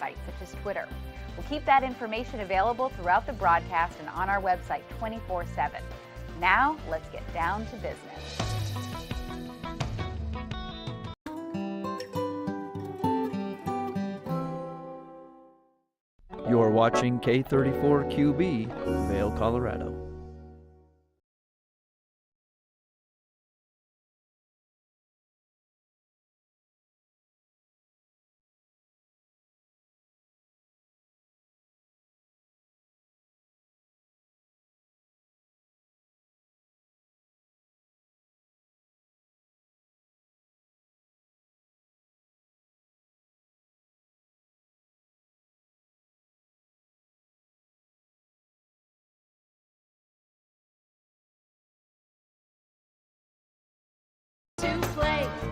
sites such as Twitter. We'll keep that information available throughout the broadcast and on our website 24/7. Now, let's get down to business. You're watching K34QB, Vail, Colorado.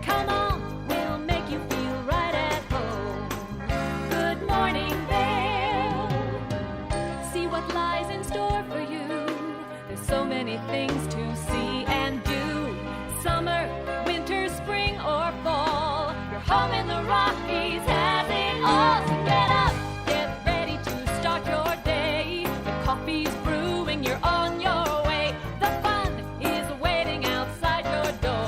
Come on, we'll make you feel right at home. Good morning, Vail. See what lies in store for you. There's so many things to see and do. Summer, winter, spring, or fall. Your home in the Rockies has it all. So get up, get ready to start your day. The coffee's brewing, you're on your way. The fun is waiting outside your door.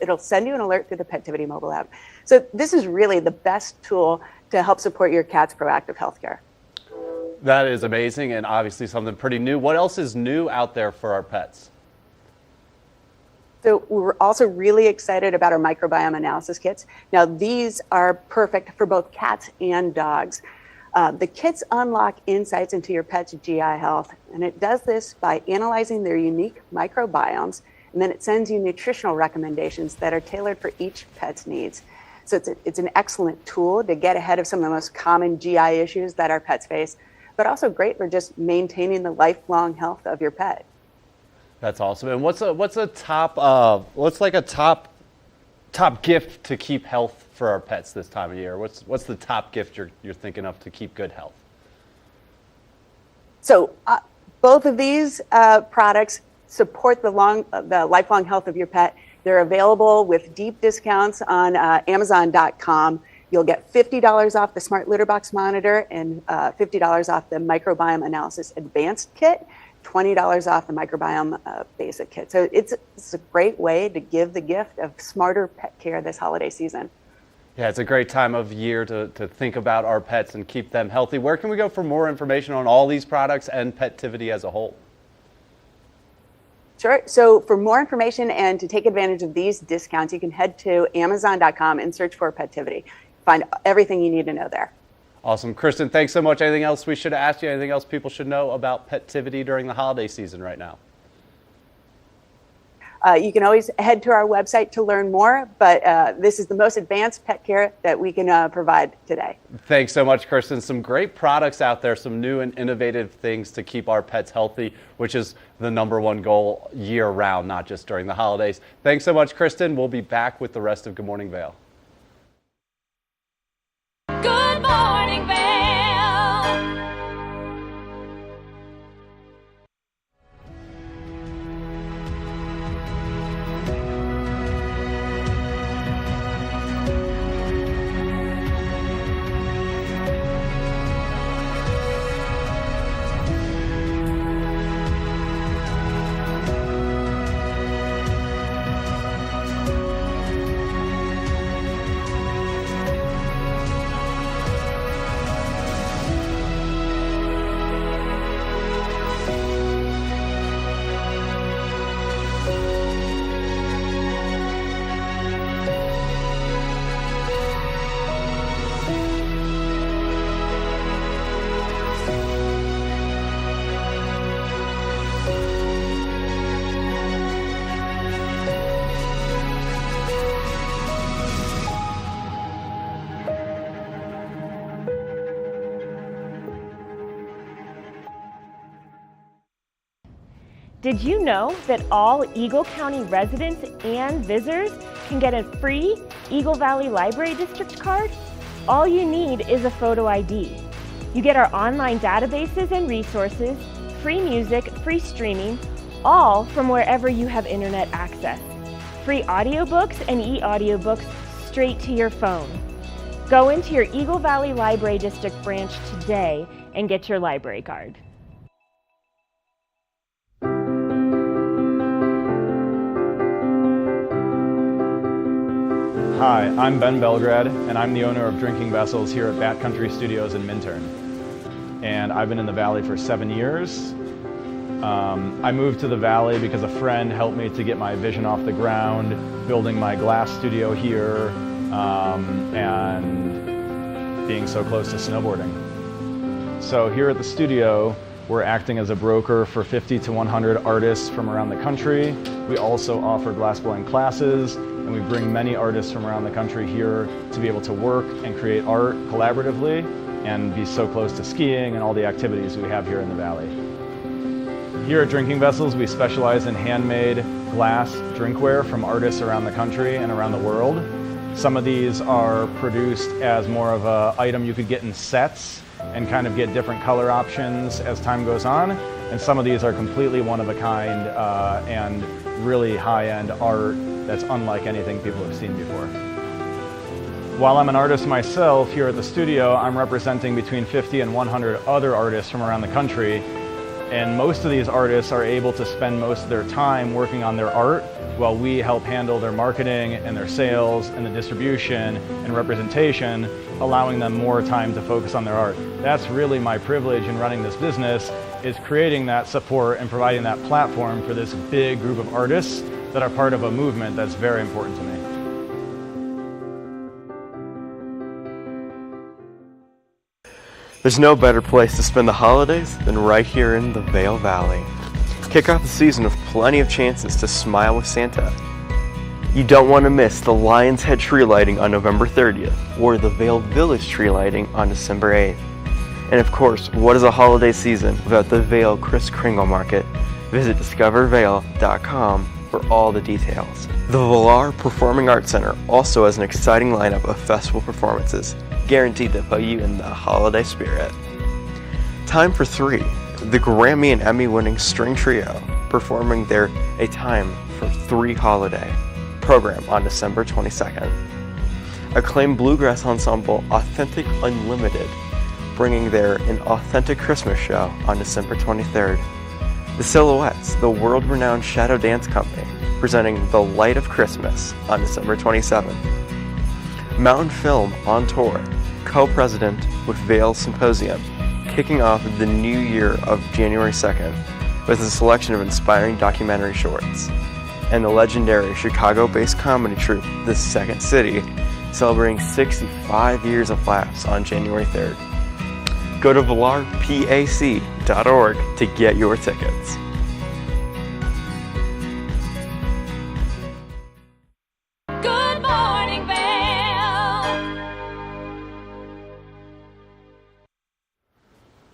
It'll send you an alert through the Petivity mobile app. So this is really the best tool to help support your cat's proactive health care. That is amazing and obviously something pretty new. What else is new out there for our pets? So we're also really excited about our microbiome analysis kits. Now these are perfect for both cats and dogs. The kits unlock insights into your pet's GI health, and it does this by analyzing their unique microbiomes, and then it sends you nutritional recommendations that are tailored for each pet's needs. So it's an excellent tool to get ahead of some of the most common GI issues that our pets face, but also great for just maintaining the lifelong health of your pet. That's awesome. And what's a top gift to keep health for our pets this time of year? What's the top gift you're thinking of to keep good health? So both of these products support the lifelong health of your pet. They're available with deep discounts on Amazon.com. You'll get $50 off the Smart Litter Box Monitor and $50 off the Microbiome Analysis Advanced Kit, $20 off the Microbiome Basic Kit. So it's a great way to give the gift of smarter pet care this holiday season. Yeah, it's a great time of year to think about our pets and keep them healthy. Where can we go for more information on all these products and Petivity as a whole? Sure. So for more information and to take advantage of these discounts, you can head to Amazon.com and search for Petivity. Find everything you need to know there. Awesome. Kristen, thanks so much. Anything else we should ask you? Anything else people should know about Petivity during the holiday season right now? You can always head to our website to learn more, but this is the most advanced pet care that we can provide today. Thanks so much, Kristen. Some great products out there, some new and innovative things to keep our pets healthy, which is the #1 goal year round, not just during the holidays. Thanks so much, Kristen. We'll be back with the rest of Good Morning Vail. Good morning, Vail. Did you know that all Eagle County residents and visitors can get a free Eagle Valley Library District card? All you need is a photo ID. You get our online databases and resources, free music, free streaming, all from wherever you have internet access. Free audiobooks and e-audiobooks straight to your phone. Go into your Eagle Valley Library District branch today and get your library card. Hi, I'm Ben Belgrad, and I'm the owner of Drinking Vessels here at Bat Country Studios in Minturn. And I've been in the Valley for 7 years. I moved to the Valley because a friend helped me to get my vision off the ground, building my glass studio here, and being so close to snowboarding. So here at the studio, we're acting as a broker for 50 to 100 artists from around the country. We also offer glassblowing classes, and we bring many artists from around the country here to be able to work and create art collaboratively and be so close to skiing and all the activities we have here in the Valley. Here at Drinking Vessels, we specialize in handmade glass drinkware from artists around the country and around the world. Some of these are produced as more of an item you could get in sets and kind of get different color options as time goes on. And some of these are completely one of a kind and really high-end art that's unlike anything people have seen before. While I'm an artist myself here at the studio, I'm representing between 50 and 100 other artists from around the country. And most of these artists are able to spend most of their time working on their art while we help handle their marketing and their sales and the distribution and representation, allowing them more time to focus on their art. That's really my privilege in running this business, is creating that support and providing that platform for this big group of artists that are part of a movement that's very important to me. There's no better place to spend the holidays than right here in the Vail Valley. Kick off the season with plenty of chances to smile with Santa. You don't want to miss the Lion's Head tree lighting on November 30th or the Vail Village tree lighting on December 8th. And of course, what is a holiday season without the Vail Kris Kringle Market? Visit discovervail.com for all the details. The Villar Performing Arts Center also has an exciting lineup of festival performances, guaranteed to put you in the holiday spirit. Time for Three, the Grammy and Emmy winning string trio, performing their A Time for Three holiday program on December 22nd. Acclaimed bluegrass ensemble Authentic Unlimited, bringing their An Authentic Christmas show on December 23rd. The Silhouettes, the world-renowned shadow dance company, presenting The Light of Christmas on December 27th. Mountain Film on tour, co-president with Vail Symposium, kicking off the new year of January 2nd with a selection of inspiring documentary shorts. And the legendary Chicago-based comedy troupe, The Second City, celebrating 65 years of laughs on January 3rd. Go to villarpac.org to get your tickets. Good morning, Vail.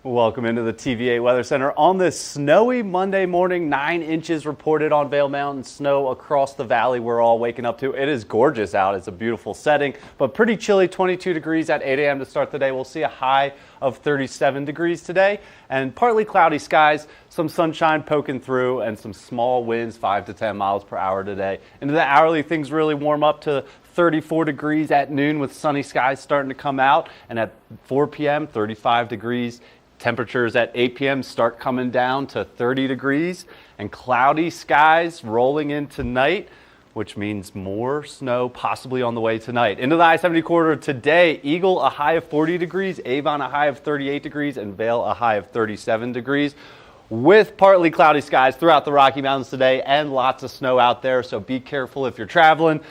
Welcome into the TVA Weather Center on this snowy Monday morning. 9 inches reported on Vail Mountain, snow across the valley we're all waking up to. It is gorgeous out. It's a beautiful setting, but pretty chilly, 22 degrees at 8 a.m. to start the day. We'll see a high of 37 degrees today and partly cloudy skies, some sunshine poking through and some small winds, 5 to 10 miles per hour today. Into the hourly, things really warm up to 34 degrees at noon with sunny skies starting to come out, and at 4 p.m., 35 degrees. Temperatures at 8 p.m. start coming down to 30 degrees and cloudy skies rolling in tonight, which means more snow possibly on the way tonight. Into the I-70 corridor today, Eagle a high of 40 degrees, Avon a high of 38 degrees, and Vail a high of 37 degrees. With partly cloudy skies throughout the Rocky Mountains today and lots of snow out there, so be careful if you're traveling.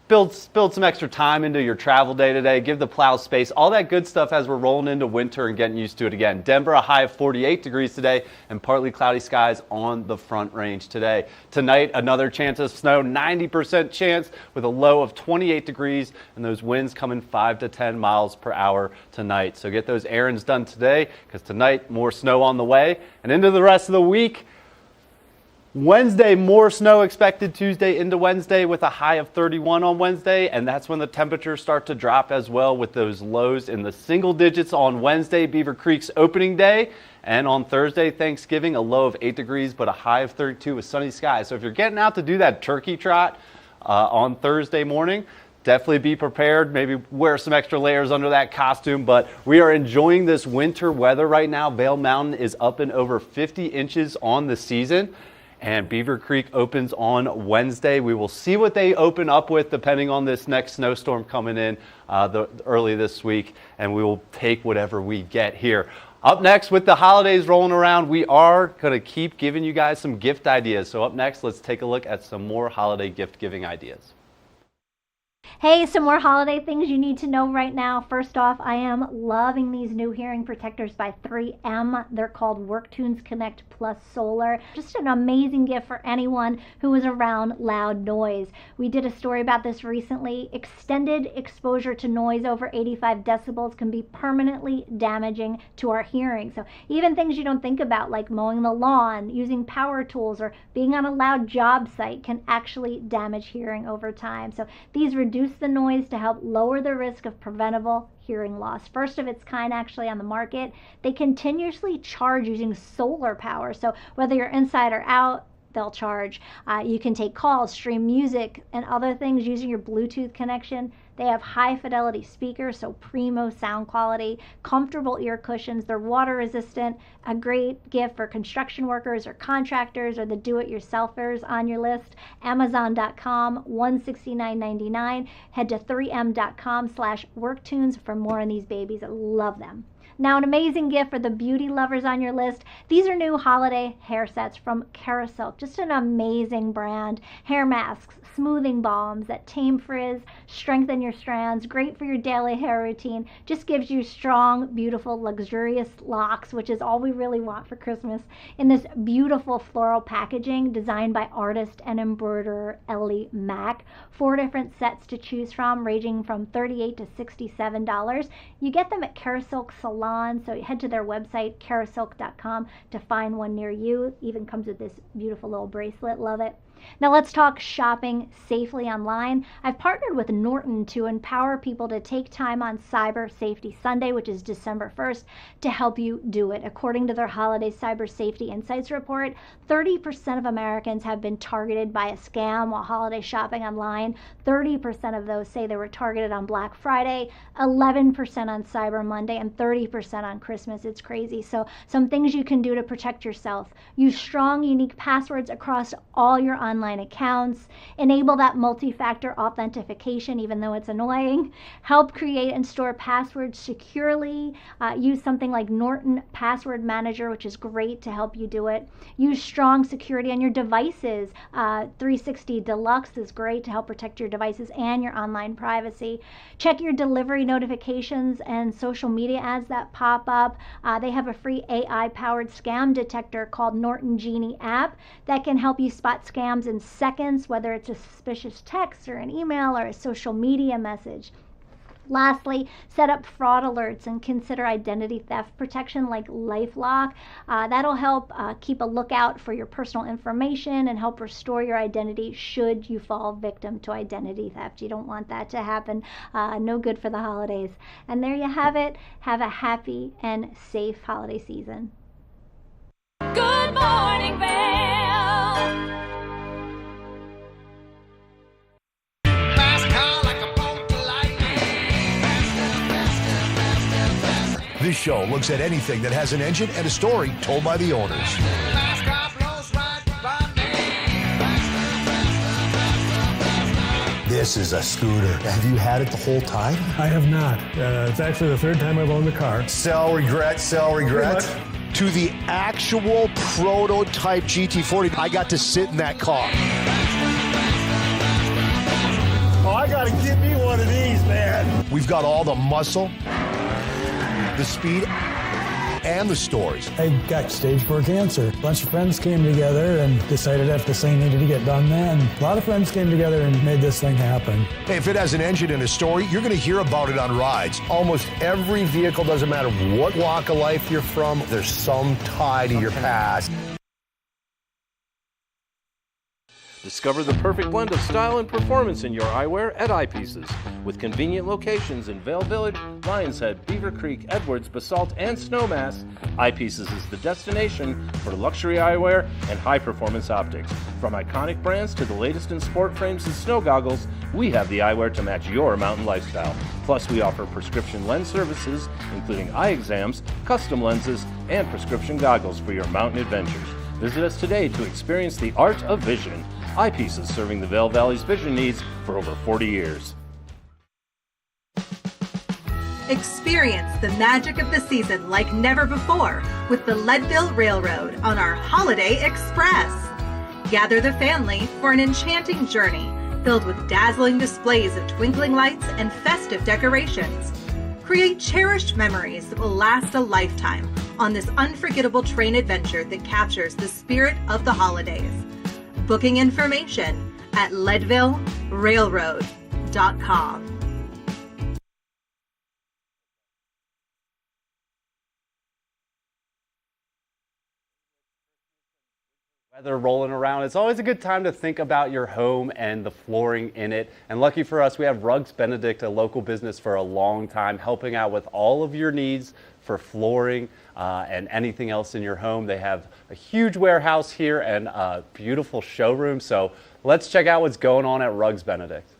Build some extra time into your travel day today. Give the plow space. All that good stuff as we're rolling into winter and getting used to it again. Denver, a high of 48 degrees today and partly cloudy skies on the Front Range today. Tonight, another chance of snow, 90% chance with a low of 28 degrees and those winds coming 5 to 10 miles per hour tonight. So get those errands done today because tonight, more snow on the way. And into the rest of the week, Wednesday, more snow expected Tuesday into Wednesday with a high of 31 on Wednesday, and that's when the temperatures start to drop as well with those lows in the single digits on Wednesday, Beaver Creek's opening day. And on Thursday, Thanksgiving, a low of 8 degrees, but a high of 32 with sunny skies. So if you're getting out to do that turkey trot on Thursday morning, definitely be prepared. Maybe wear some extra layers under that costume, but we are enjoying this winter weather right now. Vail Mountain is up and over 50 inches on the season. And Beaver Creek opens on Wednesday. We will see what they open up with depending on this next snowstorm coming in early this week, and we will take whatever we get here. Up next, with the holidays rolling around, we are going to keep giving you guys some gift ideas. So up next, let's take a look at some more holiday gift giving ideas. Hey, some more holiday things you need to know right now. First off, I am loving these new hearing protectors by 3M. They're called WorkTunes Connect Plus Solar. Just an amazing gift for anyone who is around loud noise. We did a story about this recently. Extended exposure to noise over 85 decibels can be permanently damaging to our hearing. So even things you don't think about, like mowing the lawn, using power tools, or being on a loud job site, can actually damage hearing over time. So these reduce the noise to help lower the risk of preventable hearing loss. First of its kind actually on the market. They continuously charge using solar power. So whether you're inside or out, they'll charge. You can take calls, stream music, and other things using your Bluetooth connection. They have high fidelity speakers, so primo sound quality, comfortable ear cushions. They're water resistant, a great gift for construction workers or contractors or the do-it-yourselfers on your list. Amazon.com, $169.99. Head to 3m.com/worktunes for more on these babies. I love them. Now, an amazing gift for the beauty lovers on your list. These are new holiday hair sets from Carasilk. Just an amazing brand. Hair masks, smoothing balms that tame frizz, strengthen your strands, great for your daily hair routine. Just gives you strong, beautiful, luxurious locks, which is all we really want for Christmas, in this beautiful floral packaging designed by artist and embroiderer Ellie Mack. 4 different sets to choose from, ranging from $38 to $67. You get them at Carasilk Salon. So head to their website, carasilk.com, to find one near you. Even comes with this beautiful little bracelet. Love it. Now let's talk shopping safely online. I've partnered with Norton to empower people to take time on Cyber Safety Sunday, which is December 1st, to help you do it. According to their Holiday Cyber Safety Insights report, 30% of Americans have been targeted by a scam while holiday shopping online. 30% of those say they were targeted on Black Friday, 11% on Cyber Monday, and 30% on Christmas. It's crazy. So some things you can do to protect yourself. Use strong, unique passwords across all your online accounts. Enable that multi-factor authentication, even though it's annoying. Help create and store passwords securely. Use something like Norton Password Manager, which is great to help you do it. Use strong security on your devices. 360 Deluxe is great to help protect your devices and your online privacy. Check your delivery notifications and social media ads that pop up. They have a free AI-powered scam detector called Norton Genie app that can help you spot scams in seconds, whether it's a suspicious text or an email or a social media message. Lastly, set up fraud alerts and consider identity theft protection like LifeLock. That'll help keep a lookout for your personal information and help restore your identity should you fall victim to identity theft. You don't want that to happen. No good for the holidays. And there you have it. Have a happy and safe holiday season. Good morning, Vail. This show looks at anything that has an engine and a story told by the owners. This is a scooter. Have you had it the whole time? I have not. It's actually the 3rd time I've owned the car. Sell, regret, sell, regret. To the actual prototype GT40, I got to sit in that car. Oh, I gotta get me one of these, man. We've got all the muscle, the speed, and the stories. I got stage 4 cancer. A bunch of friends came together and decided that this thing needed to get done then. A lot of friends came together and made this thing happen. Hey, if it has an engine and a story, you're going to hear about it on rides. Almost every vehicle, doesn't matter what walk of life you're from, there's some tie to your past. Discover the perfect blend of style and performance in your eyewear at Eyepieces. With convenient locations in Vail Village, Lions Head, Beaver Creek, Edwards, Basalt, and Snowmass, Eyepieces is the destination for luxury eyewear and high-performance optics. From iconic brands to the latest in sport frames and snow goggles, we have the eyewear to match your mountain lifestyle. Plus, we offer prescription lens services, including eye exams, custom lenses, and prescription goggles for your mountain adventures. Visit us today to experience the art of vision. Eyepieces, serving the Vail Valley's vision needs for over 40 years. Experience the magic of the season like never before with the Leadville Railroad on our Holiday Express. Gather the family for an enchanting journey filled with dazzling displays of twinkling lights and festive decorations. Create cherished memories that will last a lifetime on this unforgettable train adventure that captures the spirit of the holidays. Booking information at leadvillerailroad.com. Weather rolling around. It's always a good time to think about your home and the flooring in it. And lucky for us, we have Rugs Benedict, a local business for a long time, helping out with all of your needs for flooring and anything else in your home. They have a huge warehouse here and a beautiful showroom. So let's check out what's going on at Rugs Benedict.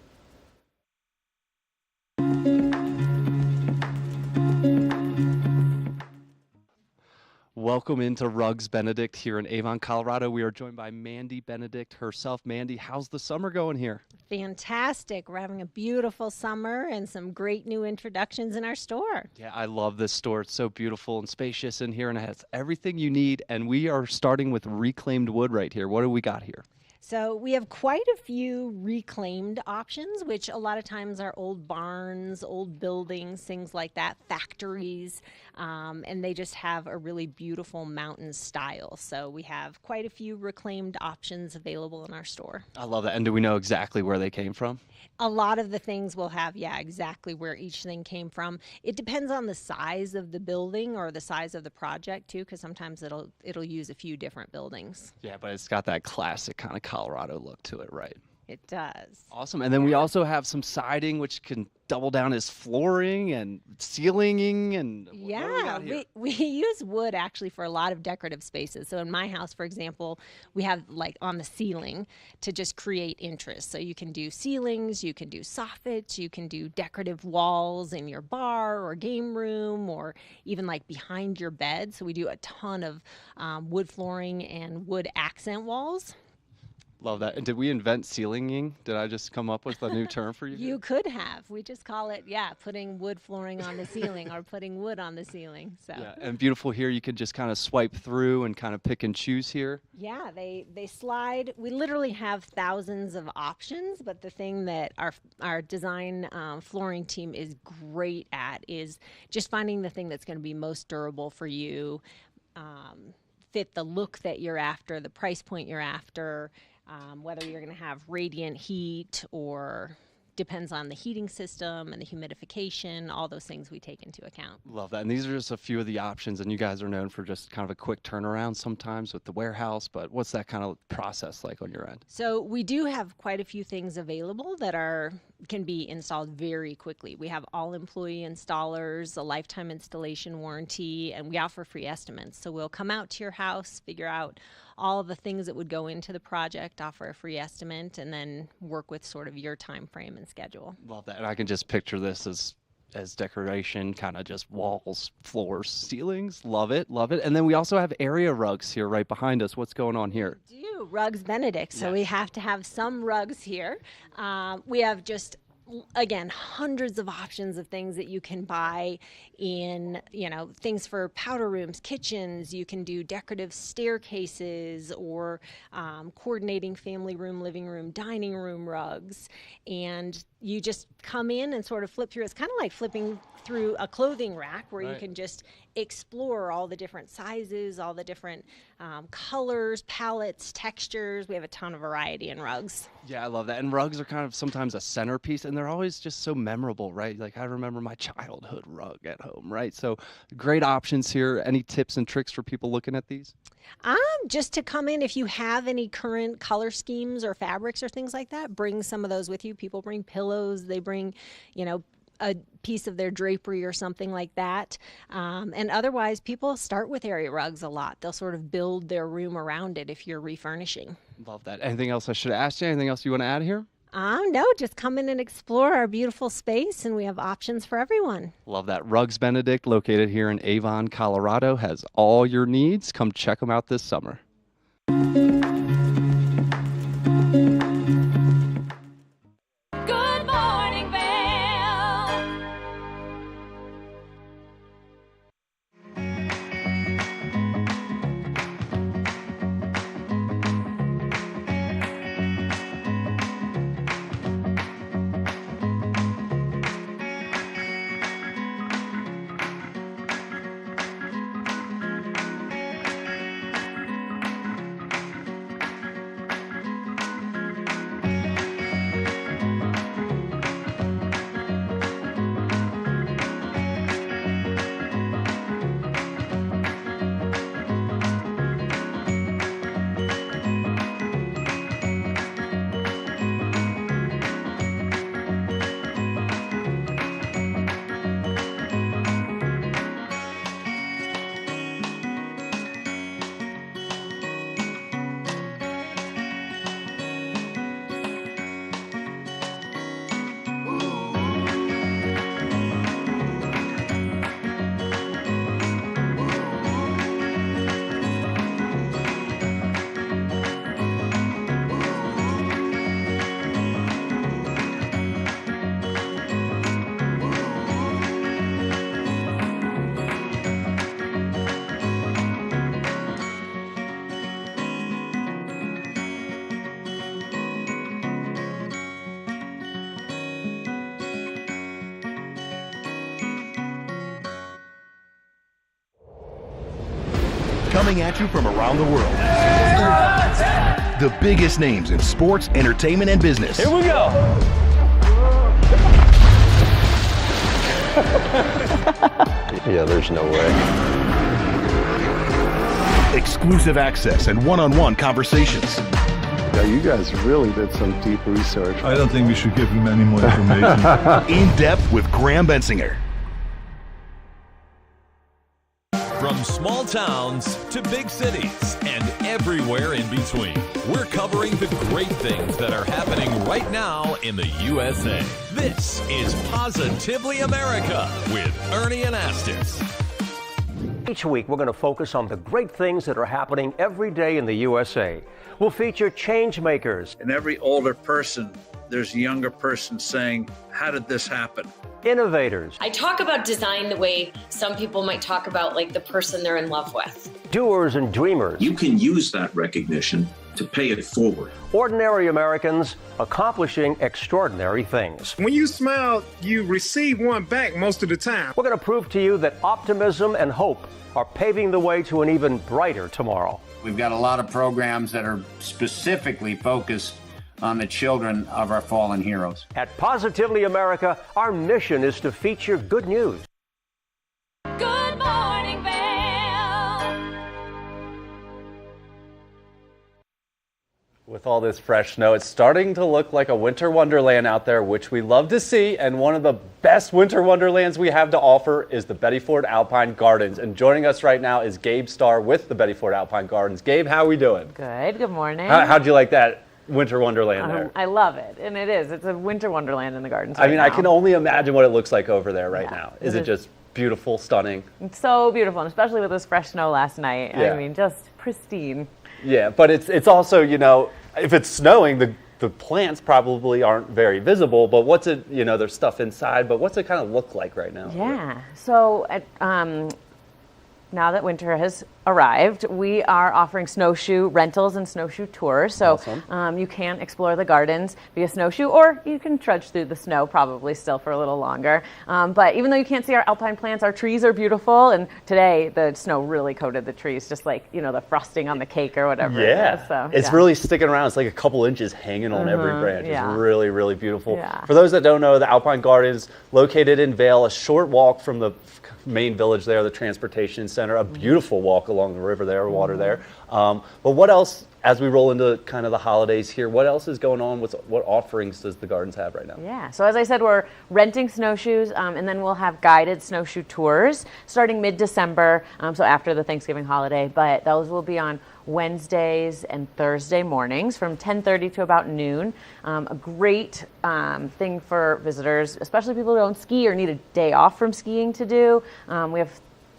Welcome into Rugs Benedict here in Avon, Colorado. We are joined by Mandy Benedict herself. Mandy, how's the summer going here? Fantastic. We're having a beautiful summer and some great new introductions in our store. Yeah, I love this store. It's so beautiful and spacious in here, and it has everything you need. And we are starting with reclaimed wood right here. What do we got here? So we have quite a few reclaimed options, which a lot of times are old barns, old buildings, things like that, factories, and they just have a really beautiful mountain style. So we have quite a few reclaimed options available in our store. I love that. And do we know exactly where they came from? A lot of the things will have, exactly where each thing came from. It depends on the size of the building or the size of the project too, because sometimes it'll use a few different buildings. Yeah, but it's got that classic kind of Colorado look to it, right? It does. Awesome. And then we also have some siding, which can double down as flooring and ceilinging. And we use wood actually for a lot of decorative spaces. So in my house, for example, we have like on the ceiling to just create interest. So you can do ceilings, you can do soffits, you can do decorative walls in your bar or game room, or even like behind your bed. So we do a ton of wood flooring and wood accent walls. Love that. And did we invent ceilinging? Did I just come up with a new term for you? You could have. We just call it, putting wood flooring on the ceiling or putting wood on the ceiling. So. Yeah, and beautiful here, you can just kind of swipe through and kind of pick and choose here. Yeah, they slide. We literally have thousands of options, but the thing that our design flooring team is great at is just finding the thing that's going to be most durable for you, fit the look that you're after, the price point you're after. Whether you're going to have radiant heat or depends on the heating system and the humidification, all those things we take into account. Love that. And these are just a few of the options, and you guys are known for just kind of a quick turnaround sometimes with the warehouse, but what's that kind of process like on your end? So we do have quite a few things available that can be installed very quickly. We have all employee installers, a lifetime installation warranty, and we offer free estimates. So we'll come out to your house, figure out all of the things that would go into the project, offer a free estimate, and then work with sort of your time frame and schedule. Love that. And I can just picture this as decoration, kind of just walls, floors, ceilings. Love it, love it. And then we also have area rugs here right behind us. What's going on here? We do, Rugs Benedict. So we have to have some rugs here. We have just, again, hundreds of options of things that you can buy in, things for powder rooms, kitchens. You can do decorative staircases or coordinating family room, living room, dining room rugs. And you just come in and sort of flip through. It's kind of like flipping through a clothing rack where you can just explore all the different sizes, all the different colors, palettes, textures. We have a ton of variety in rugs. Yeah, I love that. And rugs are kind of sometimes a centerpiece. And and they're always just so memorable, right? Like I remember my childhood rug at home, right? So great options here. Any tips and tricks for people looking at these? Just to come in, if you have any current color schemes or fabrics or things like that, bring some of those with you. People bring pillows, they bring, a piece of their drapery or something like that. And otherwise, people start with area rugs a lot. They'll sort of build their room around it if you're refurnishing. Love that. Anything else I should have asked you? Anything else you want to add here? No, just come in and explore our beautiful space, and we have options for everyone. Love that. Rugs Benedict, located here in Avon, Colorado, has all your needs. Come check them out this summer. Good morning, Vail. Coming at you from around the world. The biggest names in sports, entertainment, and business. Here we go. Yeah, there's no way. Exclusive access and one-on-one conversations. Yeah, you guys really did some deep research. I don't think we should give him any more information. In depth with Graham Bensinger. From small towns to big cities and everywhere in between, we're covering the great things that are happening right now in the USA. This is Positively America with Ernie and Astis. Each week, we're going to focus on the great things that are happening every day in the USA. We'll feature change makers. In every older person, there's a younger person saying, how did this happen? Innovators. I talk about design the way some people might talk about like the person they're in love with. Doers and dreamers. You can use that recognition to pay it forward. Ordinary Americans accomplishing extraordinary things. When you smile, you receive one back most of the time. We're going to prove to you that optimism and hope are paving the way to an even brighter tomorrow. We've got a lot of programs that are specifically focused on the children of our fallen heroes. At Positively America, our mission is to feature good news. Good morning, Vail. With all this fresh snow, it's starting to look like a winter wonderland out there, which we love to see. And one of the best winter wonderlands we have to offer is the Betty Ford Alpine Gardens. And joining us right now is Gabe Starr with the Betty Ford Alpine Gardens. Gabe, how are we doing? Good. Good morning. How'd you like that winter wonderland there? I love it, and it is. It's a winter wonderland in the gardens. I mean, now. I can only imagine what it looks like over there right now. Is it just beautiful, stunning? It's so beautiful, and especially with this fresh snow last night. Yeah. I mean, just pristine. Yeah, but it's also, you know, if it's snowing, the plants probably aren't very visible, but what's it, you know, there's stuff inside, but what's it kind of look like right now? Yeah. So now that winter has arrived, we are offering snowshoe rentals and snowshoe tours. So you can explore the gardens via snowshoe, or you can trudge through the snow probably still for a little longer. But even though you can't see our alpine plants, our trees are beautiful. And today the snow really coated the trees, just like, the frosting on the cake or whatever it is. So, it's really sticking around. It's like a couple inches hanging on every branch. Yeah. It's really, really beautiful. Yeah. For those that don't know, the Alpine Gardens, located in Vail, a short walk from the main village there, the transportation center, a beautiful walk along the river there, water there. But what else, as we roll into kind of the holidays here, what else is going on? What offerings does the gardens have right now? Yeah, so as I said, we're renting snowshoes, and then we'll have guided snowshoe tours starting mid-December, so after the Thanksgiving holiday. But those will be on Wednesdays and Thursday mornings from 10:30 to about noon. A great thing for visitors, especially people who don't ski or need a day off from skiing, to do. We have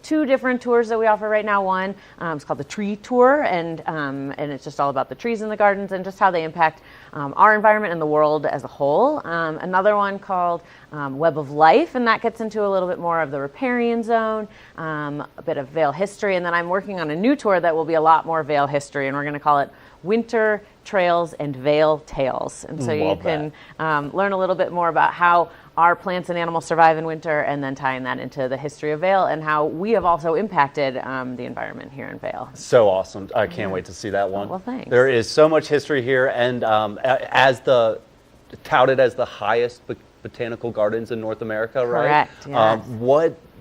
2 different tours that we offer right now. One is called the Tree Tour, and it's just all about the trees in the gardens and just how they impact our environment and the world as a whole. Another one called Web of Life, and that gets into a little bit more of the riparian zone, a bit of Vail history, and then I'm working on a new tour that will be a lot more Vail history, and we're going to call it Winter Trails and Vail Tales. And so you can learn a little bit more about how our plants and animals survive in winter, and then tying that into the history of Vail and how we have also impacted the environment here in Vail. So awesome. I can't wait to see that one. Well, thanks. There is so much history here, and touted as the highest botanical gardens in North America, right? Correct, yes.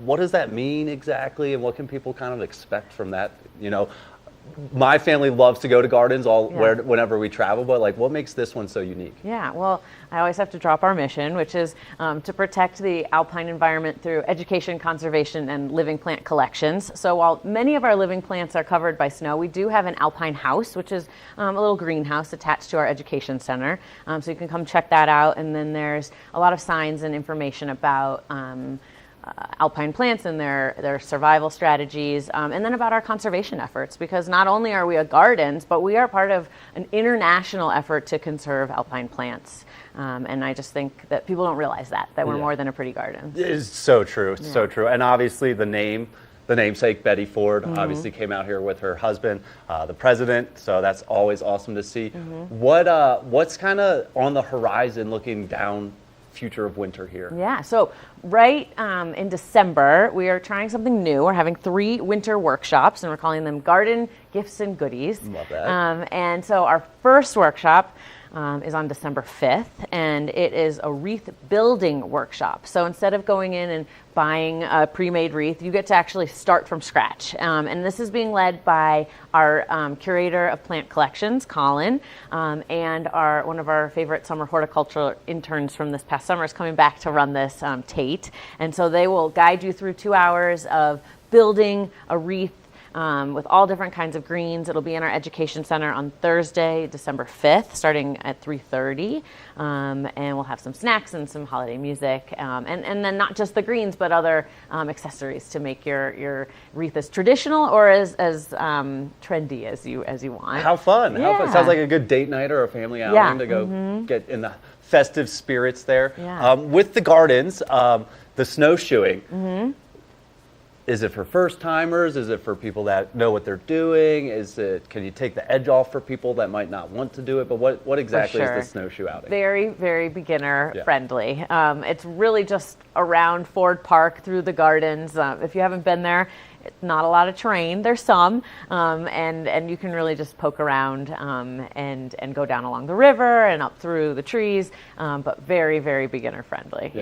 What does that mean exactly, and what can people kind of expect from that? My family loves to go to gardens whenever we travel, but what makes this one so unique? Yeah, well, I always have to drop our mission, which is to protect the alpine environment through education, conservation, and living plant collections. So while many of our living plants are covered by snow, we do have an alpine house, which is a little greenhouse attached to our education center. So you can come check that out. And then there's a lot of signs and information about alpine plants and their survival strategies, and then about our conservation efforts, because not only are we a gardens, but we are part of an international effort to conserve alpine plants. And I just think that people don't realize that we're more than a pretty garden. It's so true, so true. And obviously the namesake, Betty Ford, obviously came out here with her husband, the president, so that's always awesome to see. What's kind of on the horizon looking down future of winter here? Yeah, so right in December, we are trying something new. We're having 3 winter workshops, and we're calling them Garden Gifts and Goodies. Love that. And so our first workshop is on December 5th, and it is a wreath building workshop. So instead of going in and buying a pre-made wreath, you get to actually start from scratch. And this is being led by our curator of plant collections, Colin, and one of our favorite summer horticultural interns from this past summer is coming back to run this, Tate. And so they will guide you through 2 hours of building a wreath with all different kinds of greens. It'll be in our education center on Thursday, December 5th, starting at 3:30. And we'll have some snacks and some holiday music. And then not just the greens, but other accessories to make your wreath as traditional or as trendy as you want. How fun. Yeah. How fun. Sounds like a good date night or a family outing to go get in the festive spirits there. Yeah. With the gardens, the snowshoeing. Is it for first timers? Is it for people that know what they're doing? Can you take the edge off for people that might not want to do it? But what exactly is the snowshoe outing? Very, very beginner friendly. It's really just around Ford Park through the gardens. If you haven't been there, it's not a lot of terrain. There's some, and you can really just poke around and go down along the river and up through the trees, but very, very beginner friendly.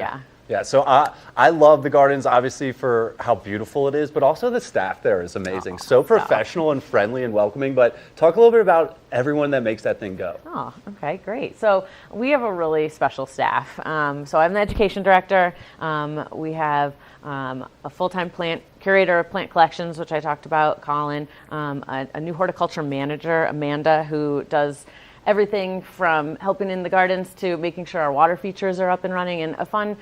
Yeah, so I love the gardens, obviously, for how beautiful it is, but also the staff there is amazing. So professional and friendly and welcoming. But talk a little bit about everyone that makes that thing go. Oh, okay, great. So we have a really special staff. So I'm the education director. We have a full-time plant curator of plant collections, which I talked about, Colin, a new horticulture manager, Amanda, who does everything from helping in the gardens to making sure our water features are up and running. And a fun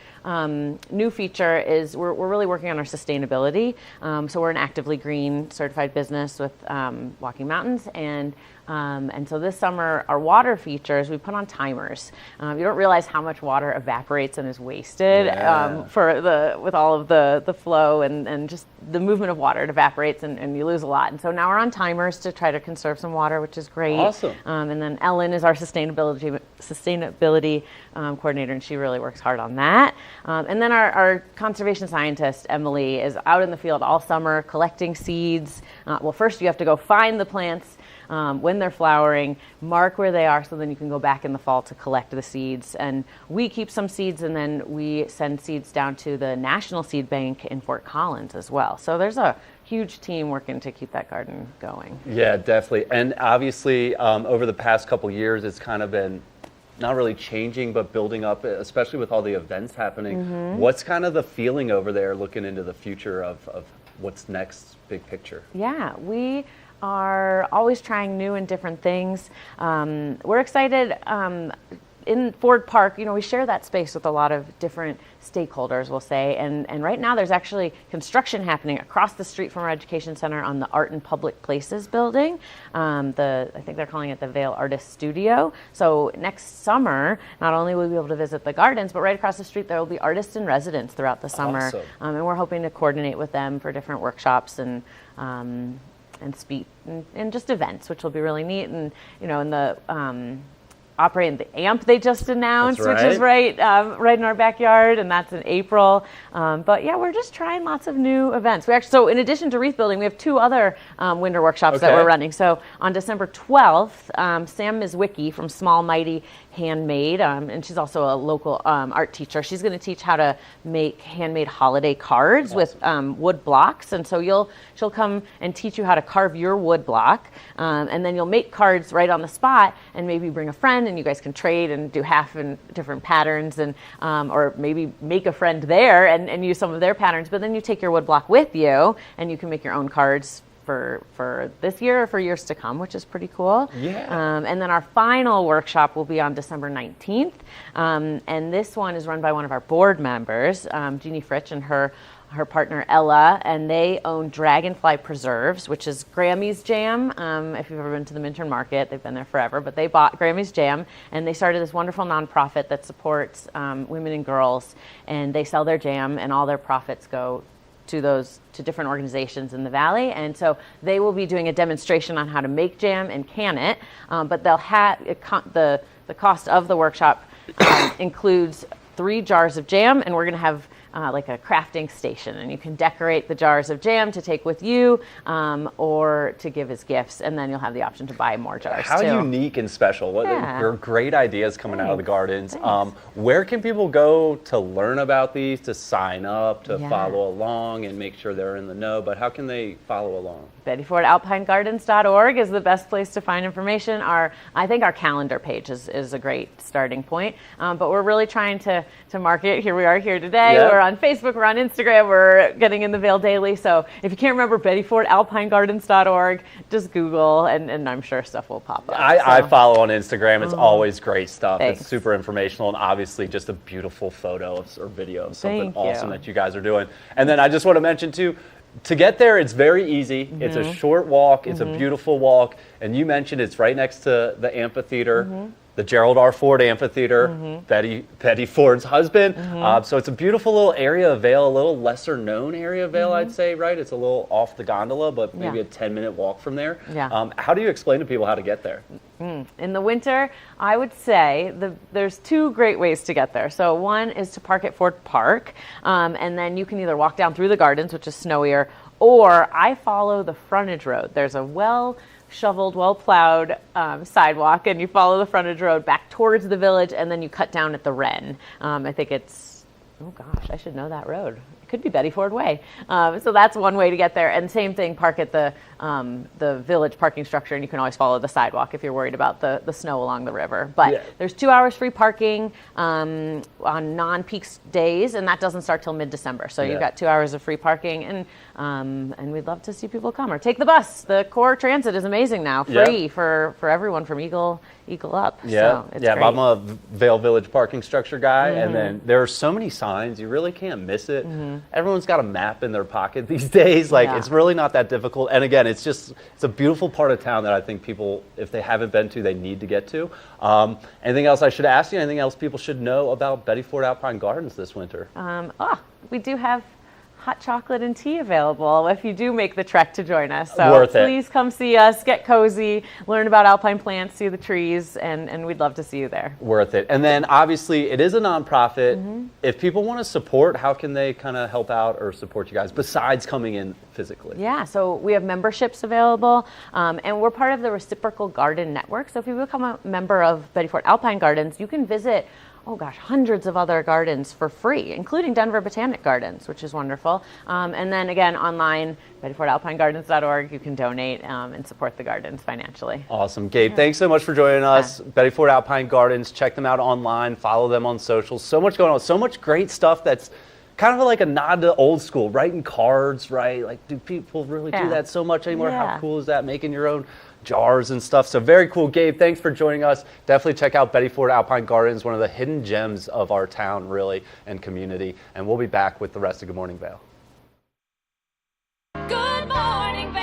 new feature is we're really working on our sustainability. So we're an actively green certified business with Walking Mountains, and And so this summer, our water features, we put on timers. You don't realize how much water evaporates and is wasted with all of the flow and just the movement of water. It evaporates and you lose a lot. And so now we're on timers to try to conserve some water, which is great. Awesome. And then Ellen is our sustainability coordinator, and she really works hard on that. And then our conservation scientist, Emily, is out in the field all summer collecting seeds. Well, first you have to go find the plants when they're flowering, mark where they are so then you can go back in the fall to collect the seeds. And we keep some seeds and then we send seeds down to the National Seed Bank in Fort Collins as well. So there's a huge team working to keep that garden going. Yeah, definitely. And obviously over the past couple years, it's kind of been not really changing, but building up, especially with all the events happening. What's kind of the feeling over there looking into the future of what's next, big picture? Yeah, we are always trying new and different things. We're excited. In Ford Park, we share that space with a lot of different stakeholders, we'll say, and right now there's actually construction happening across the street from our education center on the Art and Public Places building. I think they're calling it the Vail Artist Studio. So next summer, not only will we be able to visit the gardens, but right across the street there will be artists in residence throughout the summer. Awesome. And we're hoping to coordinate with them for different workshops and speak and just events, which will be really neat. And in the operating the AMP they just announced, which is right in our backyard, and that's in April. But yeah, we're just trying lots of new events. So in addition to wreath building, we have 2 other winter workshops that we're running. So on December 12th, Sam Mizwicki from Small Mighty Handmade, and she's also a local art teacher. She's going to teach how to make handmade holiday cards with wood blocks, and so she'll come and teach you how to carve your wood block, and then you'll make cards right on the spot, and maybe bring a friend, and you guys can trade and do half in different patterns, and or maybe make a friend there and use some of their patterns. But then you take your wood block with you, and you can make your own cards for this year or for years to come, which is pretty cool. Yeah. And then our final workshop will be on December 19th. And this one is run by one of our board members, Jeannie Fritsch, and her partner Ella, and they own Dragonfly Preserves, which is Grammy's Jam. If you've ever been to the Minturn Market, they've been there forever, but they bought Grammy's Jam, and they started this wonderful nonprofit that supports women and girls, and they sell their jam, and all their profits go to different organizations in the valley. And so they will be doing a demonstration on how to make jam and can it, but they'll have the cost of the workshop includes 3 jars of jam, and we're going to have like a crafting station, and you can decorate the jars of jam to take with you or to give as gifts, and then you'll have the option to buy more jars. How too. unique and special. There are great ideas coming out of the gardens. Thanks. Where can people go to learn about these, to sign up, to follow along and make sure they're in the know, but how can they follow along? BettyFordAlpineGardens.org is the best place to find information. I think our calendar page is a great starting point, but we're really trying to market. Here we are here today. Yep. We're on Facebook, we're on Instagram, we're getting in the Vail daily. So if you can't remember BettyFordAlpineGardens.org, just Google, and I'm sure stuff will pop up. I follow on Instagram. It's always great stuff. Thanks. It's super informational, and obviously just a beautiful photo or video of something Thank awesome you. that you guys are doing. And then I just want to mention too, to get there, it's very easy. It's a short walk. It's a beautiful walk. And you mentioned it's right next to the amphitheater, the Gerald R. Ford Amphitheater, Betty Ford's husband. So it's a beautiful little area of Vail, a little lesser known area of Vail, I'd say, right? It's a little off the gondola, but maybe a 10-minute walk from there. Yeah. How do you explain to people how to get there? In the winter, I would say there's 2 great ways to get there. So one is to park at Ford Park, and then you can either walk down through the gardens, which is snowier, or I follow the frontage road. There's a well-shoveled, well-plowed sidewalk, and you follow the frontage road back towards the village, and then you cut down at the Wren. I think it's, oh gosh, I should know that road. It could be Betty Ford Way. So that's one way to get there. And same thing, park at the village parking structure, and you can always follow the sidewalk if you're worried about the snow along the river. But there's 2 hours free parking on non-peak days, and that doesn't start till mid-December. So you've got 2 hours of free parking, and we'd love to see people come. Or take the bus. The core transit is amazing now, free for everyone from Eagle up. Yeah, so it's yeah. great. I'm a Vail Village parking structure guy, and then there are so many signs, you really can't miss it. Everyone's got a map in their pocket these days. Like, it's really not that difficult. And again, it's a beautiful part of town that I think people, if they haven't been to, they need to get to. Anything else I should ask you? Anything else people should know about Betty Ford Alpine Gardens this winter? We do have hot chocolate and tea available if you do make the trek to join us. So Worth it. Please come see us, get cozy, learn about alpine plants, see the trees, and we'd love to see you there. Worth it. And then obviously it is a nonprofit. If people want to support, how can they kind of help out or support you guys besides coming in physically? Yeah, so we have memberships available, and we're part of the Reciprocal Garden Network. So if you become a member of Betty Ford Alpine Gardens, you can visit hundreds of other gardens for free, including Denver Botanic Gardens, which is wonderful. And then again, online, BettyFordAlpineGardens.org, you can donate and support the gardens financially. Awesome. Gabe, thanks so much for joining us. Betty Ford Alpine Gardens, check them out online, follow them on socials. So much going on, so much great stuff that's kind of like a nod to old school, writing cards, right? Like, do people really do that so much anymore? Yeah. How cool is that? Making your own jars and stuff. So very cool. Gabe, thanks for joining us. Definitely check out Betty Ford Alpine Gardens, one of the hidden gems of our town, really, and community. And we'll be back with the rest of Good Morning Vail. Good morning, Vail.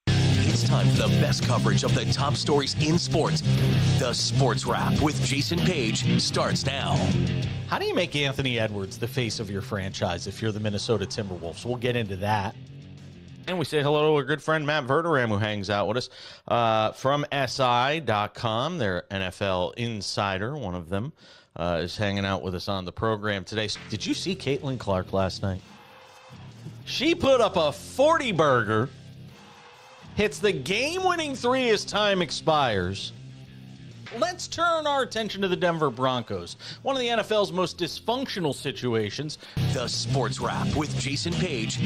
It's time for the best coverage of the top stories in sports. The Sports Wrap with Jason Page starts now. How do you make Anthony Edwards the face of your franchise if you're the Minnesota Timberwolves? We'll get into that. And we say hello to our good friend Matt Verderam, who hangs out with us from SI.com. Their NFL insider, one of them, is hanging out with us on the program today. Did you see Caitlin Clark last night? She put up a 40-burger, hits the game-winning three as time expires. Let's turn our attention to the Denver Broncos, one of the NFL's most dysfunctional situations. The Sports Wrap with Jason Page.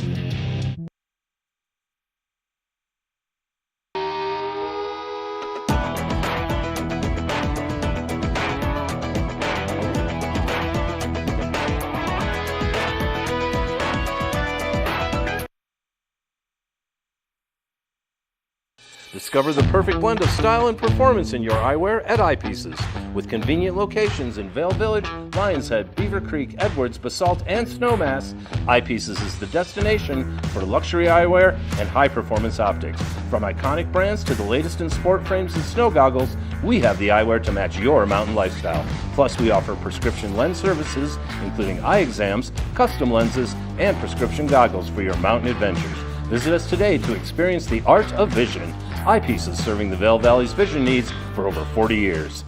Discover the perfect blend of style and performance in your eyewear at Eyepieces. With convenient locations in Vail Village, Lions Head, Beaver Creek, Edwards, Basalt, and Snowmass, Eyepieces is the destination for luxury eyewear and high-performance optics. From iconic brands to the latest in sport frames and snow goggles, we have the eyewear to match your mountain lifestyle. Plus, we offer prescription lens services, including eye exams, custom lenses, and prescription goggles for your mountain adventures. Visit us today to experience the art of vision. Eyepieces, serving the Vail Valley's vision needs for over 40 years.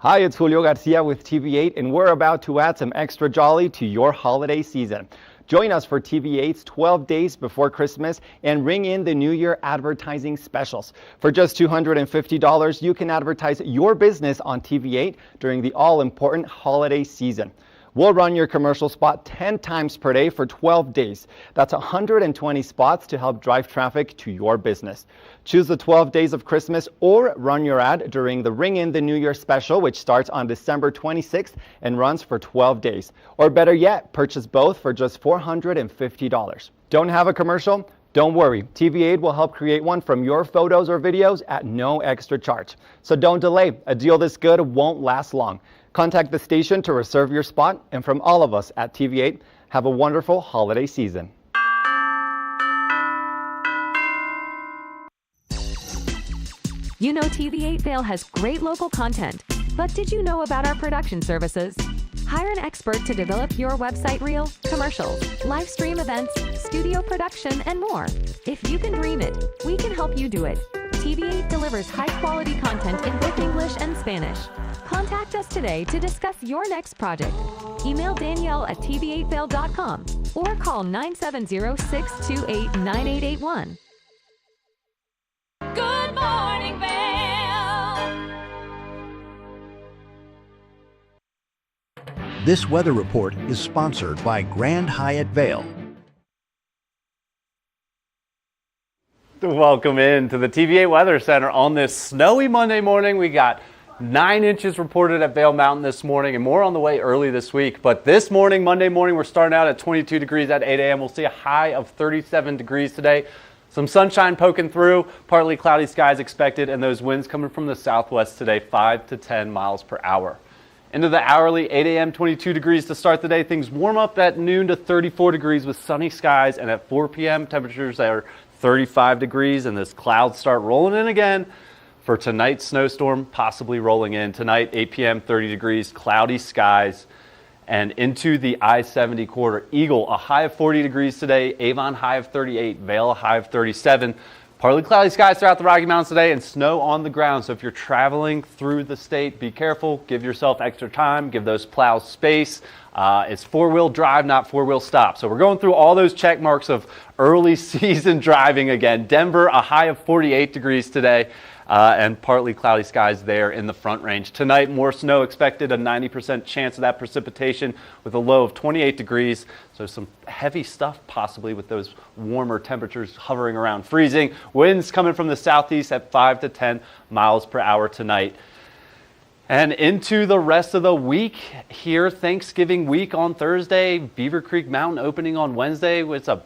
Hi, it's Julio Garcia with TV8, and we're about to add some extra jolly to your holiday season. Join us for TV8's 12 Days Before Christmas and ring in the New Year advertising specials. For just $250, you can advertise your business on TV8 during the all-important holiday season. We'll run your commercial spot 10 times per day for 12 days. That's 120 spots to help drive traffic to your business. Choose the 12 days of Christmas or run your ad during the Ring in the New Year special, which starts on December 26th and runs for 12 days. Or better yet, purchase both for just $450. Don't have a commercial? Don't worry, TV8 will help create one from your photos or videos at no extra charge. So don't delay. A deal this good won't last long. Contact the station to reserve your spot, and from all of us at TV8, have a wonderful holiday season. You know TV8 Vail has great local content, but did you know about our production services? Hire an expert to develop your website reel, commercials, live stream events, studio production, and more. If you can dream it, we can help you do it. TV8 delivers high-quality content in both English and Spanish. Contact us today to discuss your next project. Email Danielle at tv8vail.com or call 970-628-9881. Good morning, Vail. This weather report is sponsored by Grand Hyatt Vail. Welcome in to the TVA Weather Center on this snowy Monday morning. We got 9 inches reported at Vail Mountain this morning and more on the way early this week. But this morning, Monday morning, we're starting out at 22 degrees at 8 a.m. We'll see a high of 37 degrees today. Some sunshine poking through, partly cloudy skies expected, and those winds coming from the southwest today, 5 to 10 miles per hour. Into the hourly, 8 a.m., 22 degrees to start the day. Things warm up at noon to 34 degrees with sunny skies. And at 4 p.m., temperatures are 35 degrees. And this clouds start rolling in again for tonight's snowstorm, possibly rolling in. Tonight, 8 p.m., 30 degrees, cloudy skies. And into the I-70 corridor. Eagle, a high of 40 degrees today. Avon, high of 38. Vail, a high of 37. Partly cloudy skies throughout the Rocky Mountains today and snow on the ground. So if you're traveling through the state, be careful. Give yourself extra time. Give those plows space. It's four-wheel drive, not four-wheel stop. So we're going through all those check marks of early season driving again. Denver, a high of 48 degrees today. And partly cloudy skies there in the Front Range. Tonight, more snow expected, a 90% chance of that precipitation with a low of 28 degrees. So some heavy stuff possibly with those warmer temperatures hovering around freezing. Winds coming from the southeast at 5 to 10 miles per hour tonight. And into the rest of the week here, Thanksgiving week on Thursday, Beaver Creek Mountain opening on Wednesday. It's a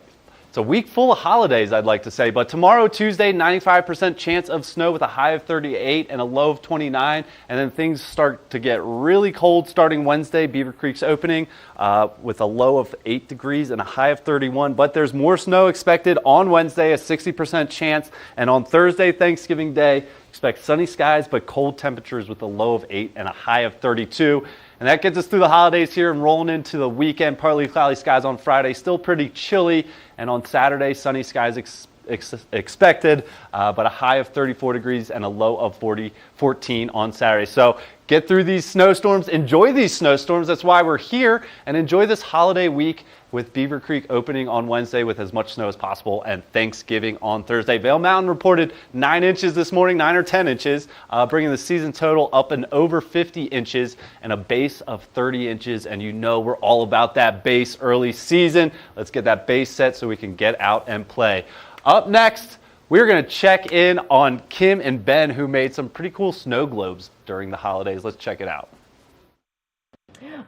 week full of holidays, I'd like to say. But tomorrow, Tuesday, 95% chance of snow with a high of 38 and a low of 29. And then things start to get really cold starting Wednesday. Beaver Creek's opening with a low of 8 degrees and a high of 31. But there's more snow expected on Wednesday, a 60% chance. And on Thursday, Thanksgiving Day, expect sunny skies but cold temperatures with a low of 8 and a high of 32. And that gets us through the holidays here and rolling into the weekend. Partly cloudy skies on Friday, still pretty chilly. And on Saturday, sunny skies expected, but a high of 34 degrees and a low of 14 on Saturday. So get through these snowstorms. Enjoy these snowstorms. That's why we're here. And enjoy this holiday week with Beaver Creek opening on Wednesday with as much snow as possible and Thanksgiving on Thursday. Vail Mountain reported 9 inches this morning, 9 or 10 inches, bringing the season total up and over 50 inches and a base of 30 inches. And you know we're all about that base early season. Let's get that base set so we can get out and play. Up next, we're going to check in on Kim and Ben, who made some pretty cool snow globes during the holidays. Let's check it out.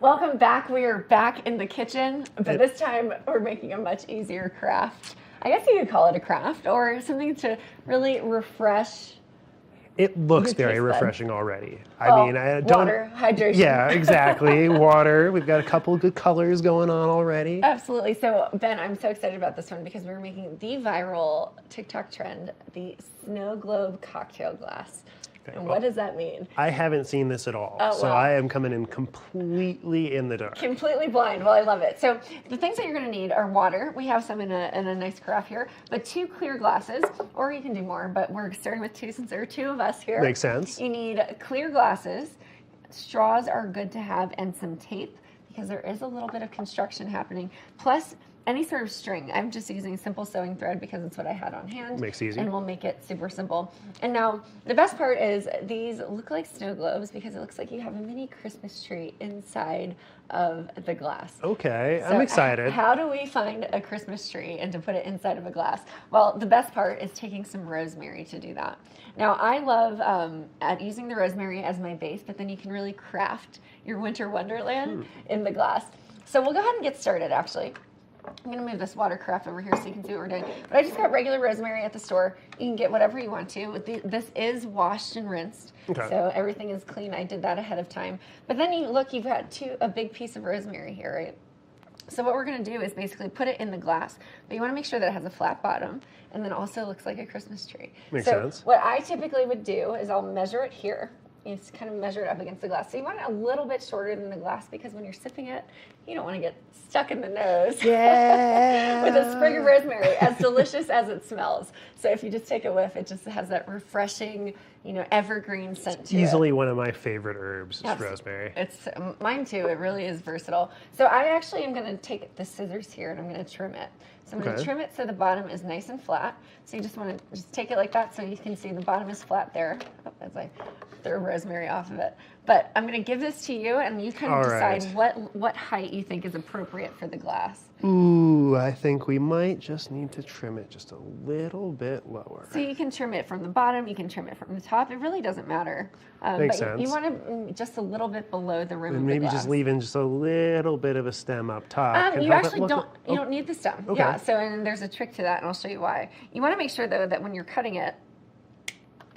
Welcome back. We are back in the kitchen, but this time we're making a much easier craft. I guess you could call it a craft or something to really refresh. It looks very refreshing already. I mean, I don't. Water, hydration. Yeah, exactly. Water. We've got a couple of good colors going on already. Absolutely. So, Ben, I'm so excited about this one because we're making the viral TikTok trend, the snow globe cocktail glass. And what does that mean? I haven't seen this at all. Oh, so wow. I am coming in completely in the dark. Completely blind. Well, I love it. So the things that you're going to need are water. We have some in a nice carafe here, but 2 clear glasses, or you can do more, but we're starting with 2 since there are 2 of us here. Makes sense. You need clear glasses. Straws are good to have, and some tape because there is a little bit of construction happening. Plus, any sort of string. I'm just using simple sewing thread because it's what I had on hand. Makes it easy. And we'll make it super simple. And now, the best part is these look like snow globes because it looks like you have a mini Christmas tree inside of the glass. Okay, So I'm excited. How do we find a Christmas tree and to put it inside of a glass? Well, the best part is taking some rosemary to do that. Now, I love using the rosemary as my base, but then you can really craft your winter wonderland in the glass. So we'll go ahead and get started, actually. I'm going to move this water carafe over here so you can see what we're doing. But I just got regular rosemary at the store. You can get whatever you want to. This is washed and rinsed, so everything is clean. I did that ahead of time. But then you've got a big piece of rosemary here, right? So what we're going to do is basically put it in the glass. But you want to make sure that it has a flat bottom and then also looks like a Christmas tree. Makes sense. What I typically would do is I'll measure it here. You just kind of measure it up against the glass. So you want it a little bit shorter than the glass because when you're sipping it, you don't want to get stuck in the nose. Yeah. With a sprig of rosemary, as delicious as it smells. So if you just take a whiff, it just has that refreshing, evergreen scent to it. Easily one of my favorite herbs is rosemary. It's mine too. It really is versatile. So I actually am going to take the scissors here and I'm going to trim it. So I'm going to trim it so the bottom is nice and flat. So you just want to just take it like that so you can see the bottom is flat there. As I throw rosemary off of it. But I'm going to give this to you and you kind of decide what height you think is appropriate for the glass. Ooh, I think we might just need to trim it just a little bit lower. So you can trim it from the bottom, you can trim it from the top. It really doesn't matter. Makes but sense. You want to just a little bit below the rim And of the maybe glass. just leaving just a little bit of a stem up top. You actually don't need the stem. Yeah, and there's a trick to that and I'll show you why. You want to make sure though that when you're cutting it,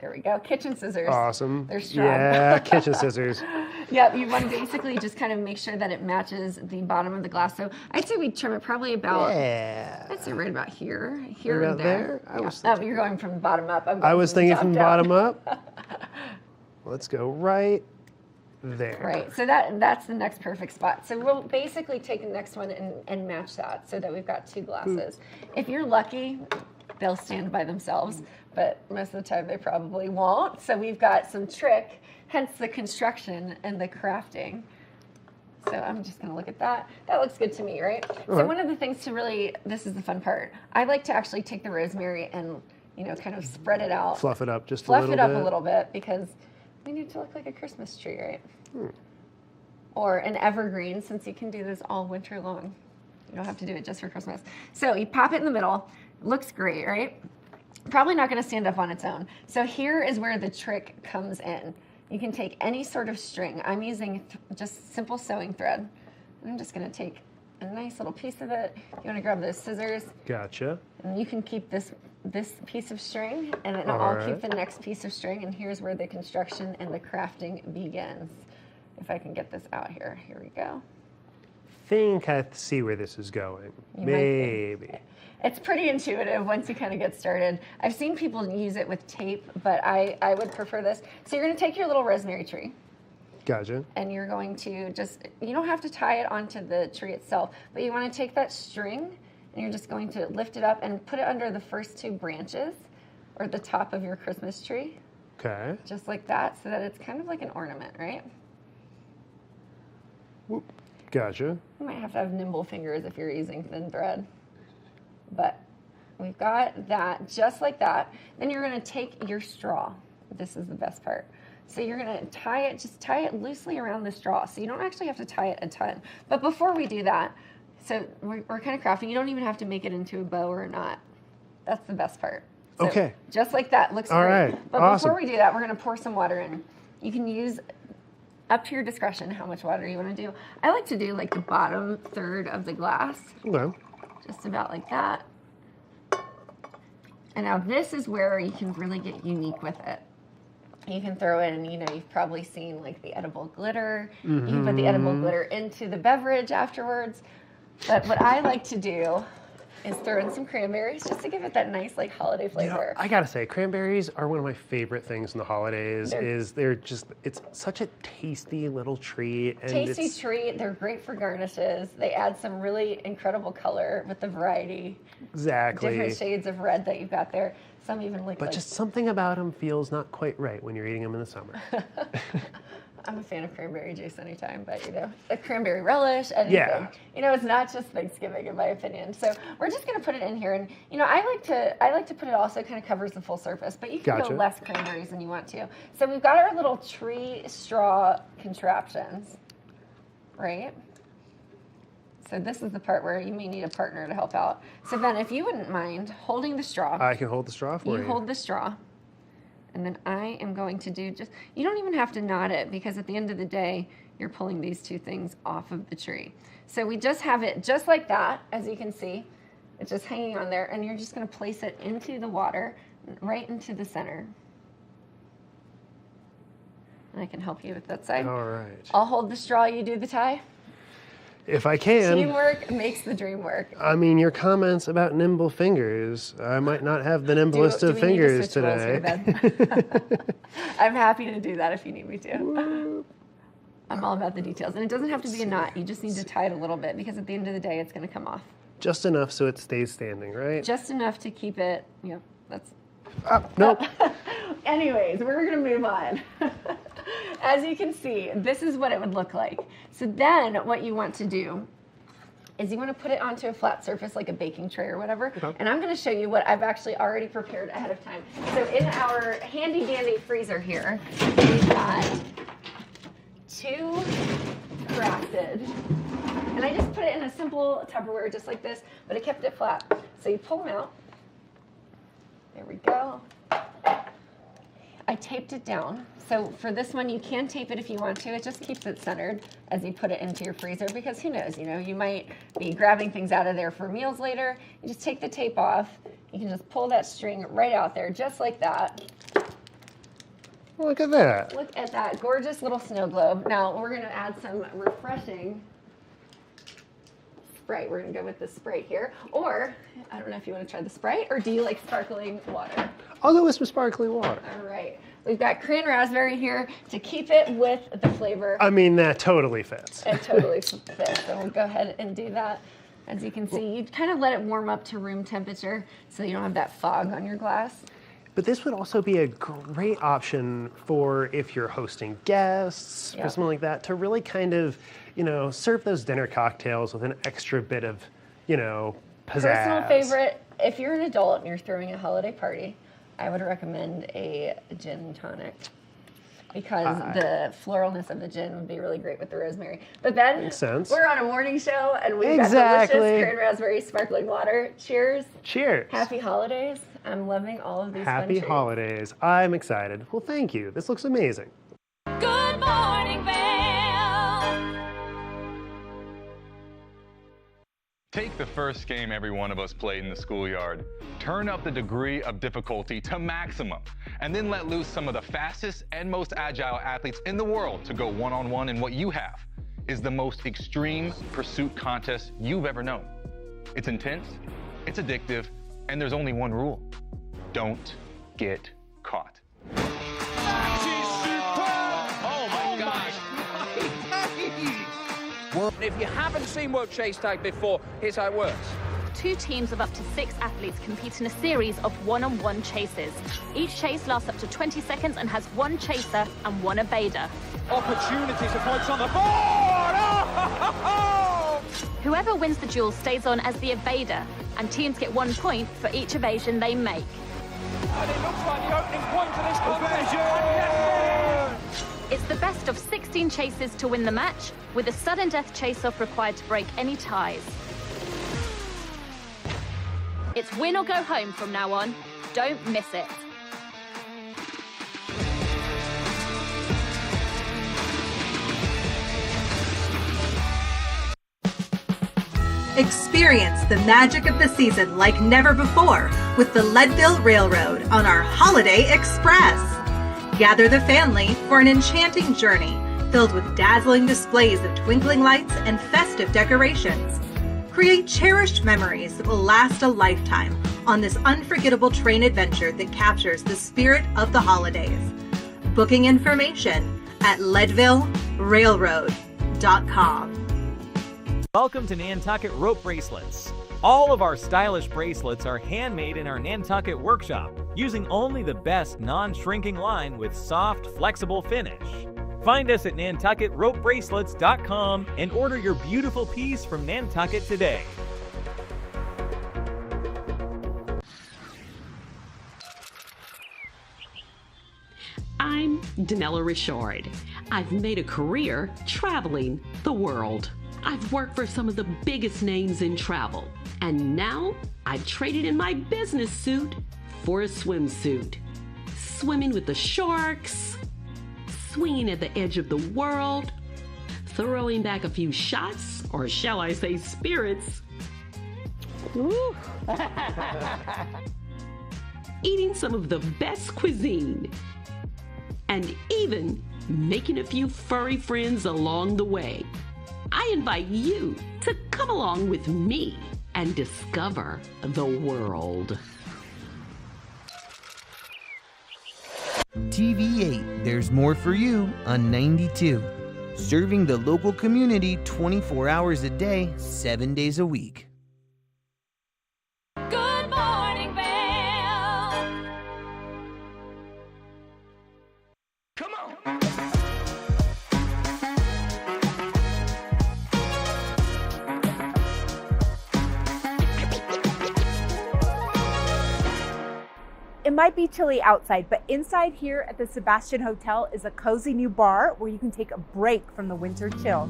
There we go. Kitchen scissors. Awesome. They're strong. Yeah, kitchen scissors. Yep, you want to basically just kind of make sure that it matches the bottom of the glass. So I'd say we trim it probably about, I'd say right about here. Here Right and about there. there? Oh, you're going from the bottom up. I was thinking from the top down. bottom up. Let's go right there. Right, so that's the next perfect spot. So we'll basically take the next one and match that so that we've got two glasses. If you're lucky, they'll stand by themselves, but most of the time they probably won't. So we've got some trick, hence the construction and the crafting. So I'm just gonna look at that. That looks good to me, right? So Okay. one of the things to really, this is the fun part, I like to actually take the rosemary and, you know, kind of spread it out. Fluff it up just Fluff a little it up bit. a little bit because we need it to look like a Christmas tree, right? Or an evergreen, since you can do this all winter long. You don't have to do it just for Christmas. So you pop it in the middle. Looks great, right? Probably not going to stand up on its own. So here is where the trick comes in. You can take any sort of string. I'm using just simple sewing thread. I'm just going to take a nice little piece of it. You want to grab those scissors. Gotcha. And you can keep this piece of string, and then All I'll right. keep the next piece of string, and here's where the construction and the crafting begins. If I can get this out here. Here we go. Think I see where this is going. You might Maybe. It's pretty intuitive once you kind of get started. I've seen people use it with tape, but I would prefer this. So you're going to take your little rosemary tree, Gotcha. and you're going to just, you don't have to tie it onto the tree itself, but you want to take that string, and you're just going to lift it up and put it under the first two branches, or the top of your Christmas tree, Okay. just like that, so that it's kind of like an ornament, right? Gotcha. You might have to have nimble fingers if you're using thin thread. But we've got that just like that. Then you're going to take your straw. This is the best part. So you're going to tie it, just tie it loosely around the straw. So you don't actually have to tie it a ton. But before we do that, so we're kind of crafting. You don't even have to make it into a bow or a knot. That's the best part. So Okay. Just like that. Looks All great. right. But Awesome. before we do that, we're going to pour some water in. You can use up to your discretion how much water you want to do. I like to do like the bottom third of the glass. Okay. Just about like that. And now this is where you can really get unique with it. You can throw in, you know, you've probably seen like the edible glitter. You can put the edible glitter into the beverage afterwards. But what I like to do is throw in some cranberries just to give it that nice like holiday flavor. I gotta say, cranberries are one of my favorite things in the holidays. They're It's such a tasty little treat. And Tasty it's, treat. They're great for garnishes. They add some really incredible color with the variety. Exactly. Different shades of red that you've got there. Some even look But like. just something about them feels not quite right when you're eating them in the summer. I'm a fan of cranberry juice anytime, but you know, a cranberry relish, anything. Yeah. You know, it's not just Thanksgiving in my opinion. So we're just gonna put it in here, and you know, I like to put it also kind of covers the full surface, but you can Gotcha. go less cranberries than you want to. So we've got our little tree straw contraptions, right? So this is the part where you may need a partner to help out. So then, if you wouldn't mind holding the straw, I can hold the straw for you. you hold the straw. And then I am going to do just, you don't even have to knot it because at the end of the day, you're pulling these two things off of the tree. So we just have it just like that, as you can see. It's just hanging on there, and you're just going to place it into the water, right into the center. And I can help you with that side. All right. I'll hold the straw, you do the tie. If I can. Teamwork makes the dream work. I mean, your comments about nimble fingers, I might not have the nimblest of fingers today. I'm happy to do that if you need me to. I'm all about the details. And it doesn't have to be a knot. You just need to tie it a little bit because at the end of the day, it's going to come off. Just enough so it stays standing, right? Just enough to keep it, that's... Nope. Anyways, we're going to move on. As you can see, this is what it would look like. So then what you want to do is you want to put it onto a flat surface like a baking tray or whatever. Okay. And I'm going to show you what I've actually already prepared ahead of time. So in our handy dandy freezer here, we've got 2 crafted. And I just put it in a simple Tupperware just like this, but I kept it flat. So you pull them out. There we go. I taped it down. So for this one, you can tape it if you want to. It just keeps it centered as you put it into your freezer because who knows, you might be grabbing things out of there for meals later. You just take the tape off. You can just pull that string right out there just like that. Look at that. Look at that gorgeous little snow globe. Now we're going to add some refreshing Sprite. We're going to go with the Sprite here. Or, I don't know if you want to try the Sprite, or do you like sparkling water? I'll go with some sparkling water. All right. We've got cran raspberry here to keep it with the flavor. I mean, that totally fits. It totally fits. So we'll go ahead and do that. As you can see, you kind of let it warm up to room temperature so you don't have that fog on your glass. But this would also be a great option for if you're hosting guests or something like that, to really kind of, serve those dinner cocktails with an extra bit of, pizzazz. Personal favorite, if you're an adult and you're throwing a holiday party, I would recommend a gin and tonic, because the floralness of the gin would be really great with the rosemary. But then we're on a morning show and we've got delicious cran raspberry sparkling water. Cheers. Cheers. Happy holidays. I'm loving all of these Happy holidays. I'm excited. Well, thank you. This looks amazing. Good morning, Vail. Take the first game every one of us played in the schoolyard. Turn up the degree of difficulty to maximum, and then let loose some of the fastest and most agile athletes in the world to go one-on-one in what you have is the most extreme pursuit contest you've ever known. It's intense, it's addictive, and there's only one rule. Don't get caught. Oh my gosh. If you haven't seen World Chase Tag before, here's how it works. 2 teams of up to 6 athletes compete in a series of one-on-one chases. Each chase lasts up to 20 seconds and has 1 chaser and 1 evader. Opportunities for points on the board! Oh! Whoever wins the duel stays on as the evader, and teams get 1 point for each evasion they make. And it looks like the opening point of this contest. It's the best of 16 chases to win the match, with a sudden death chase-off required to break any ties. It's win or go home from now on. Don't miss it. Experience the magic of the season like never before with the Leadville Railroad on our Holiday Express. Gather the family for an enchanting journey filled with dazzling displays of twinkling lights and festive decorations. Create cherished memories that will last a lifetime on this unforgettable train adventure that captures the spirit of the holidays. Booking information at leadvillerailroad.com. Welcome to Nantucket Rope Bracelets. All of our stylish bracelets are handmade in our Nantucket workshop, using only the best non-shrinking line with soft, flexible finish. Find us at nantucketropebracelets.com and order your beautiful piece from Nantucket today. I'm Danella Richard. I've made a career traveling the world. I've worked for some of the biggest names in travel, and now I've traded in my business suit for a swimsuit. Swimming with the sharks, swinging at the edge of the world, throwing back a few shots, or shall I say spirits. Eating some of the best cuisine, and even making a few furry friends along the way. I invite you to come along with me and discover the world. TV8, there's more for you on 92. Serving the local community 24 hours a day, 7 days a week. Good morning, Vail. Come on. It might be chilly outside, but inside here at the Sebastian Hotel is a cozy new bar where you can take a break from the winter chill.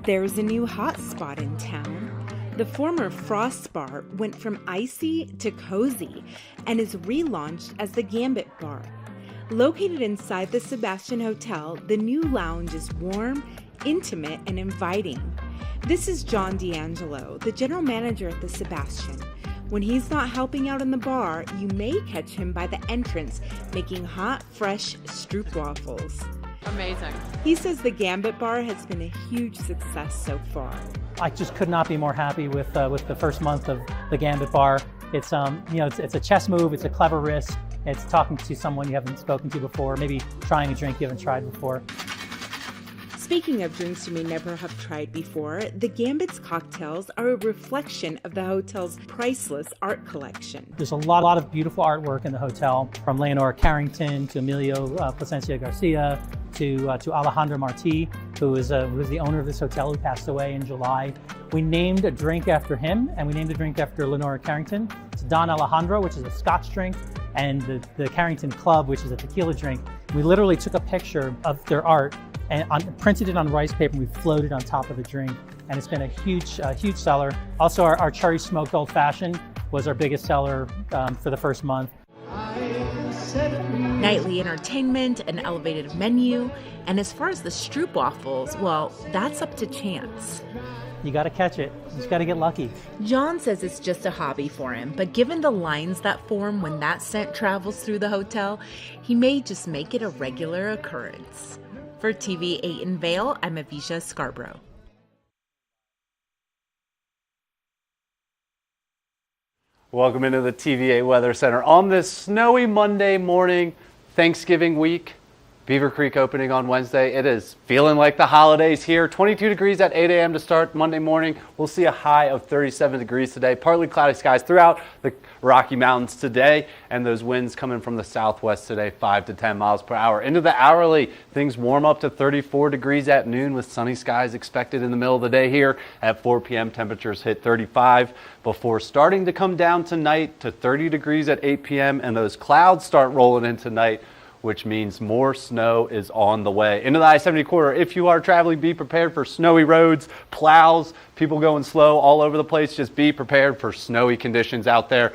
There's a new hot spot in town. The former Frost Bar went from icy to cozy and is relaunched as the Gambit Bar. Located inside the Sebastian Hotel, the new lounge is warm, intimate, and inviting. This is John D'Angelo, the general manager at the Sebastian. When he's not helping out in the bar, you may catch him by the entrance making hot, fresh stroopwafels. Amazing. He says the Gambit Bar has been a huge success so far. I just could not be more happy with the first month of the Gambit Bar. It's it's a chess move, it's a clever risk, it's talking to someone you haven't spoken to before, maybe trying a drink you haven't tried before. Speaking of drinks you may never have tried before, the Gambit's cocktails are a reflection of the hotel's priceless art collection. There's a lot of beautiful artwork in the hotel, from Leonora Carrington to Emilio Plasencia Garcia to Alejandro Marti, who was the owner of this hotel, who passed away in July. We named a drink after him, and we named a drink after Leonora Carrington. It's Don Alejandro, which is a Scotch drink, and the Carrington Club, which is a tequila drink. We literally took a picture of their art and printed it on rice paper, and we floated on top of the drink. And it's been a huge seller. Also, our cherry smoked old fashioned was our biggest seller for the first month. Nightly entertainment, an elevated menu, and as far as the stroopwafels, well, that's up to chance. You got to catch it. You just got to get lucky. John says it's just a hobby for him, but given the lines that form when that scent travels through the hotel, he may just make it a regular occurrence. For TV8 in Vail, I'm Avisha Scarborough. Welcome into the TVA Weather Center. On this snowy Monday morning, Thanksgiving week, Beaver Creek opening on Wednesday. It is feeling like the holidays here. 22 degrees at 8 a.m. to start Monday morning. We'll see a high of 37 degrees today. Partly cloudy skies throughout the Rocky Mountains today, and those winds coming from the southwest today, 5 to 10 miles per hour. Into the hourly, things warm up to 34 degrees at noon with sunny skies expected in the middle of the day here. At 4 p.m., temperatures hit 35 before starting to come down tonight to 30 degrees at 8 p.m., and those clouds start rolling in tonight, which means more snow is on the way. Into the I-70 corridor, if you are traveling, be prepared for snowy roads, plows, people going slow all over the place. Just be prepared for snowy conditions out there.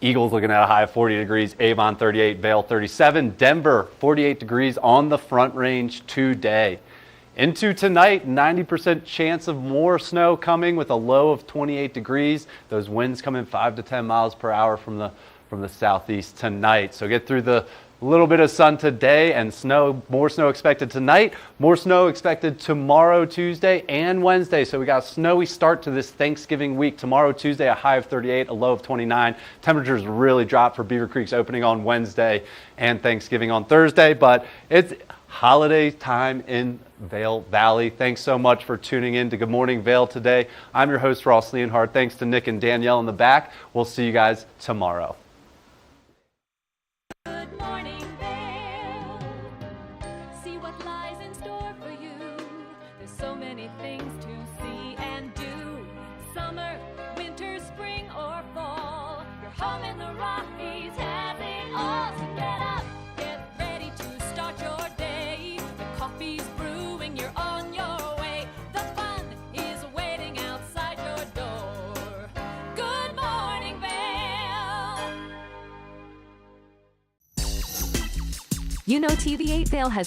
Eagles looking at a high of 40 degrees, Avon 38, Vail 37, Denver 48 degrees on the Front Range today. Into tonight, 90% chance of more snow coming with a low of 28 degrees. Those winds coming 5 to 10 miles per hour from the southeast tonight. So get through the little bit of sun today and snow, more snow expected tonight, more snow expected tomorrow, Tuesday and Wednesday. So we got a snowy start to this Thanksgiving week. Tomorrow, Tuesday, a high of 38, a low of 29. Temperatures really drop for Beaver Creek's opening on Wednesday and Thanksgiving on Thursday, but it's holiday time in Vail Valley. Thanks so much for tuning in to Good Morning Vail today. I'm your host, Ross Leonhardt. Thanks to Nick and Danielle in the back. We'll see you guys tomorrow. You know TV8 Vail has